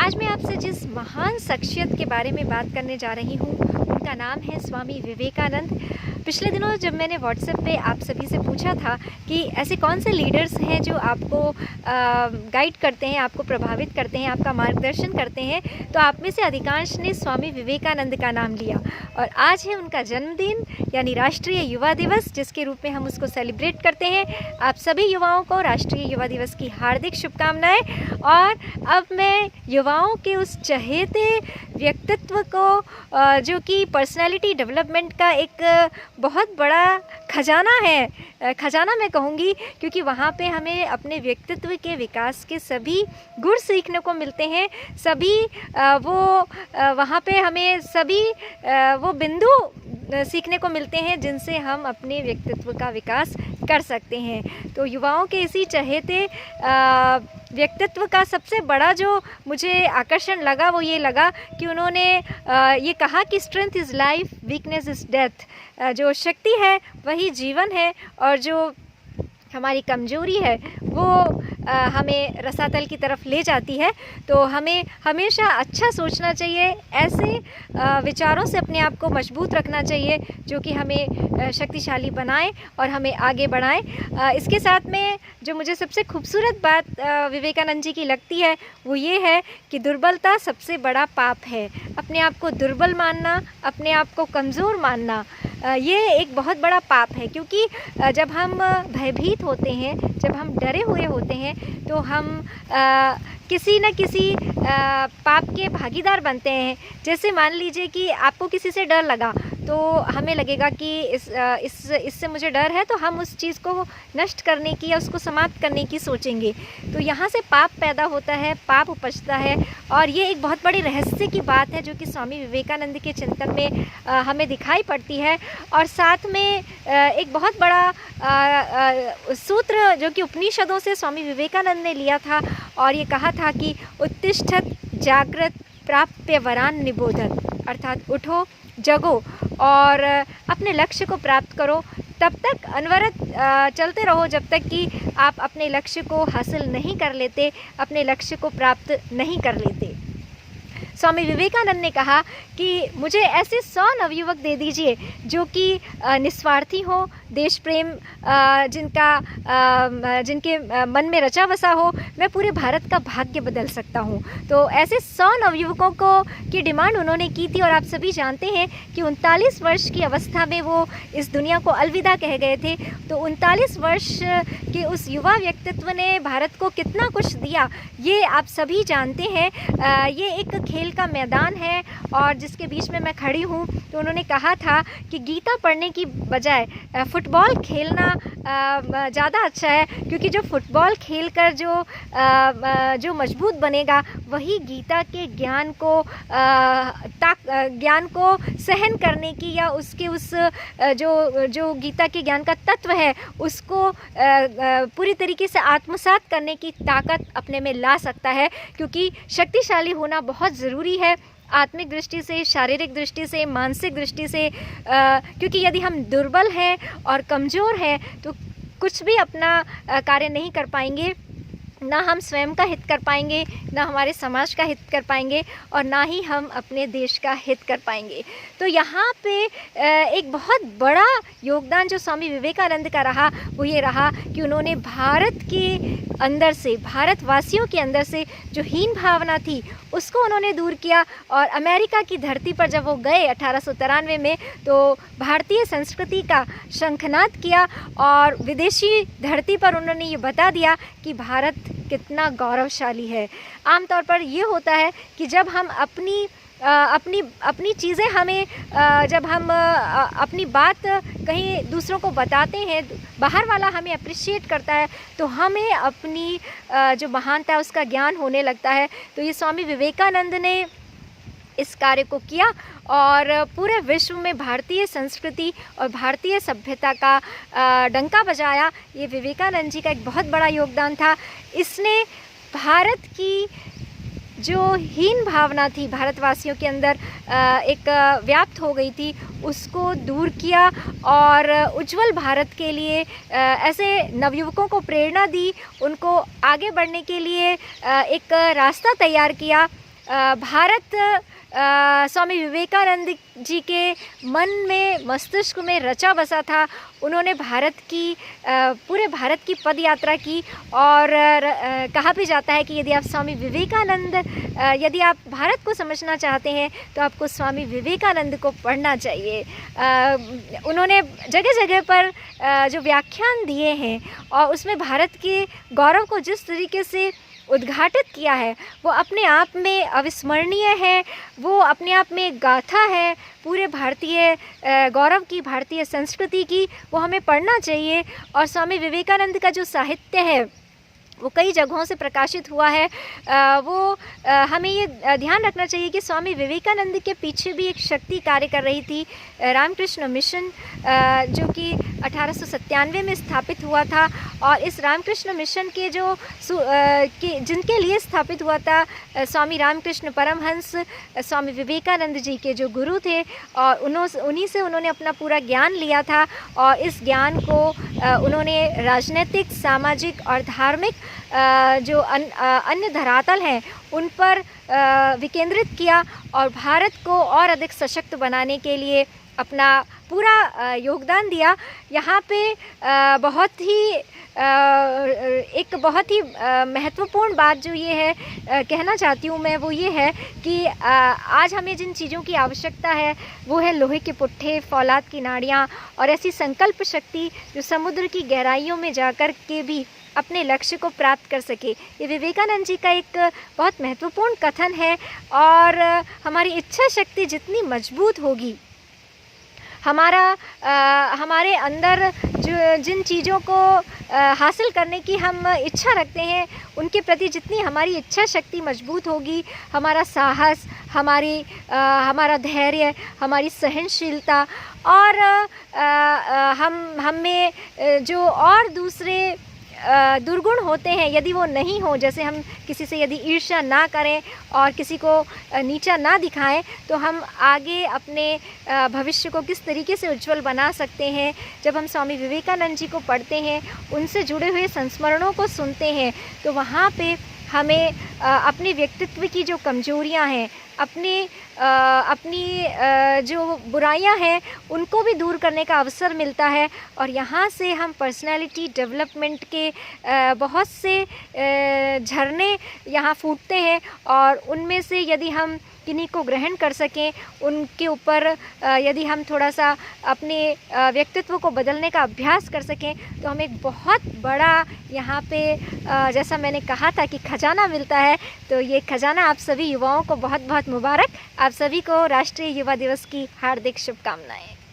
आज मैं आपसे जिस महान शख्सियत के बारे में बात करने जा रही हूँ उनका नाम है स्वामी विवेकानंद। पिछले दिनों जब मैंने व्हाट्सएप पे आप सभी से पूछा था कि ऐसे कौन से लीडर्स हैं जो आपको गाइड करते हैं, आपको प्रभावित करते हैं, आपका मार्गदर्शन करते हैं, तो आप में से अधिकांश ने स्वामी विवेकानंद का नाम लिया। और आज है उनका जन्मदिन यानी राष्ट्रीय युवा दिवस, जिसके रूप में हम उसको सेलिब्रेट करते हैं। आप सभी युवाओं को राष्ट्रीय युवा दिवस की हार्दिक शुभकामनाएं। और अब मैं युवाओं के उस चहेते व्यक्तित्व को जो कि पर्सनालिटी डेवलपमेंट का एक बहुत बड़ा खजाना है, खजाना मैं कहूँगी, क्योंकि वहाँ पे हमें अपने व्यक्तित्व के विकास के सभी गुण सीखने को मिलते हैं। सभी वहाँ पे हमें सभी वो बिंदु सीखने को मिलते हैं जिनसे हम अपने व्यक्तित्व का विकास कर सकते हैं। तो युवाओं के इसी चहेते व्यक्तित्व का सबसे बड़ा जो मुझे आकर्षण लगा वो ये लगा कि उन्होंने ये कहा कि strength is life, weakness is death. जो शक्ति है वही जीवन है और जो हमारी कमजोरी है वो हमें रसातल की तरफ ले जाती है। तो हमें हमेशा अच्छा सोचना चाहिए, ऐसे विचारों से अपने आप को मजबूत रखना चाहिए जो कि हमें शक्तिशाली बनाए और हमें आगे बढ़ाए। इसके साथ में जो मुझे सबसे खूबसूरत बात विवेकानंद जी की लगती है वो ये है कि दुर्बलता सबसे बड़ा पाप है। अपने आप को दुर्बल मानना, अपने आप को कमज़ोर मानना, ये एक बहुत बड़ा पाप है। क्योंकि जब हम भयभीत होते हैं, जब हम डरे हुए होते हैं, तो हम किसी न किसी पाप के भागीदार बनते हैं। जैसे मान लीजिए कि आपको किसी से डर लगा, तो हमें लगेगा कि इससे मुझे डर है, तो हम उस चीज़ को नष्ट करने की या उसको समाप्त करने की सोचेंगे। तो यहाँ से पाप पैदा होता है, पाप उपजता है। और ये एक बहुत बड़ी रहस्य की बात है जो कि स्वामी विवेकानंद के चिंतन में हमें दिखाई पड़ती है। और साथ में एक बहुत बड़ा सूत्र जो कि उपनिषदों से स्वामी विवेकानंद ने लिया था और ये कहा था कि उत्तिष्ठत जागृत प्राप्य वरान निबोधत, अर्थात उठो, जगो और अपने लक्ष्य को प्राप्त करो। तब तक अनवरत चलते रहो जब तक कि आप अपने लक्ष्य को हासिल नहीं कर लेते, अपने लक्ष्य को प्राप्त नहीं कर लेते। स्वामी विवेकानंद ने कहा कि मुझे ऐसे 100 नवयुवक दे दीजिए जो कि निस्वार्थी हो, देश प्रेम जिनके मन में रचा बसा हो। मैं पूरे भारत का भाग्य बदल सकता हूँ। तो ऐसे 100 नवयुवकों की डिमांड उन्होंने की थी। और आप सभी जानते हैं कि 39 वर्ष की अवस्था में वो इस दुनिया को अलविदा कह गए थे। तो 39 वर्ष के उस युवा व्यक्तित्व ने भारत को कितना कुछ दिया ये आप सभी जानते हैं। ये एक खेल का मैदान है और जिसके बीच में मैं खड़ी हूँ। तो उन्होंने कहा था कि गीता पढ़ने की बजाय फुटबॉल खेलना ज़्यादा अच्छा है, क्योंकि जो फुटबॉल खेलकर जो मजबूत बनेगा वही गीता के ज्ञान को सहन करने की या उसके उस जो गीता के ज्ञान का तत्व है उसको पूरी तरीके से आत्मसात करने की ताकत अपने में ला सकता है। क्योंकि शक्तिशाली होना बहुत ज़रूरी है, आत्मिक दृष्टि से, शारीरिक दृष्टि से, मानसिक दृष्टि से। क्योंकि यदि हम दुर्बल हैं और कमज़ोर हैं तो कुछ भी अपना कार्य नहीं कर पाएंगे। ना हम स्वयं का हित कर पाएंगे, ना हमारे समाज का हित कर पाएंगे और ना ही हम अपने देश का हित कर पाएंगे। तो यहाँ पे एक बहुत बड़ा योगदान जो स्वामी विवेकानंद का रहा वो ये रहा कि उन्होंने भारत के अंदर से, भारतवासियों के अंदर से जो हीन भावना थी उसको उन्होंने दूर किया। और अमेरिका की धरती पर जब वो गए 1893 में, तो भारतीय संस्कृति का शंखनाद किया और विदेशी धरती पर उन्होंने ये बता दिया कि भारत कितना गौरवशाली है। आमतौर पर ये होता है कि जब हम अपनी चीज़ें हमें जब हम अपनी बात कहीं दूसरों को बताते हैं, बाहर वाला हमें अप्रिशिएट करता है, तो हमें अपनी जो महानता है उसका ज्ञान होने लगता है। तो ये स्वामी विवेकानंद ने इस कार्य को किया और पूरे विश्व में भारतीय संस्कृति और भारतीय सभ्यता का डंका बजाया। ये विवेकानंद जी का एक बहुत बड़ा योगदान था। इसने भारत की जो हीन भावना थी भारतवासियों के अंदर एक व्याप्त हो गई थी, उसको दूर किया और उज्जवल भारत के लिए ऐसे नवयुवकों को प्रेरणा दी, उनको आगे बढ़ने के लिए एक रास्ता तैयार किया। भारत स्वामी विवेकानंद जी के मन में, मस्तिष्क में रचा बसा था। उन्होंने पूरे भारत की पद यात्रा की और कहा भी जाता है कि यदि आप स्वामी विवेकानंद यदि आप भारत को समझना चाहते हैं तो आपको स्वामी विवेकानंद को पढ़ना चाहिए। उन्होंने जगह जगह पर जो व्याख्यान दिए हैं और उसमें भारत के गौरव को जिस तरीके से उद्घाटित किया है वो अपने आप में अविस्मरणीय है। वो अपने आप में एक गाथा है पूरे भारतीय गौरव की, भारतीय संस्कृति की। वो हमें पढ़ना चाहिए। और स्वामी विवेकानंद का जो साहित्य है वो कई जगहों से प्रकाशित हुआ है। हमें ये ध्यान रखना चाहिए कि स्वामी विवेकानंद के पीछे भी एक शक्ति कार्य कर रही थी, रामकृष्ण मिशन, जो कि 1897 में स्थापित हुआ था। और इस रामकृष्ण मिशन के जिनके लिए स्थापित हुआ था, स्वामी रामकृष्ण परमहंस स्वामी विवेकानंद जी के जो गुरु थे, और उन्हीं से उन्होंने अपना पूरा ज्ञान लिया था। और इस ज्ञान को उन्होंने राजनीतिक, सामाजिक और धार्मिक जो अन्य धरातल हैं उन पर विकेंद्रित किया और भारत को और अधिक सशक्त बनाने के लिए अपना पूरा योगदान दिया। यहाँ पे एक बहुत ही महत्वपूर्ण बात जो ये है कहना चाहती हूँ मैं, वो ये है कि आज हमें जिन चीज़ों की आवश्यकता है वो है लोहे के पुट्ठे, फौलाद की नाड़ियाँ और ऐसी संकल्प शक्ति जो समुद्र की गहराइयों में जाकर के भी अपने लक्ष्य को प्राप्त कर सके। ये विवेकानंद जी का एक बहुत महत्वपूर्ण कथन है। और हमारी इच्छा शक्ति जितनी मजबूत होगी, हमारे अंदर जिन चीज़ों को हासिल करने की हम इच्छा रखते हैं उनके प्रति जितनी हमारी इच्छा शक्ति मजबूत होगी, हमारा साहस, हमारा धैर्य, हमारी सहनशीलता और हम में जो और दूसरे दुर्गुण होते हैं यदि वो नहीं हो, जैसे हम किसी से यदि ईर्ष्या ना करें और किसी को नीचा ना दिखाएं, तो हम आगे अपने भविष्य को किस तरीके से उज्जवल बना सकते हैं। जब हम स्वामी विवेकानंद जी को पढ़ते हैं, उनसे जुड़े हुए संस्मरणों को सुनते हैं, तो वहाँ पे हमें अपने व्यक्तित्व की जो कमजोरियां हैं, अपनी जो बुराइयां हैं, उनको भी दूर करने का अवसर मिलता है। और यहाँ से हम पर्सनालिटी डेवलपमेंट के बहुत से झरने यहाँ फूटते हैं और उनमें से यदि हम किन्हीं को ग्रहण कर सकें, उनके ऊपर यदि हम थोड़ा सा अपने व्यक्तित्व को बदलने का अभ्यास कर सकें, तो हमें एक बहुत बड़ा यहाँ पे जैसा मैंने कहा था कि खजाना मिलता है। तो ये खजाना आप सभी युवाओं को बहुत बहुत मुबारक। आप सभी को राष्ट्रीय युवा दिवस की हार्दिक शुभकामनाएं।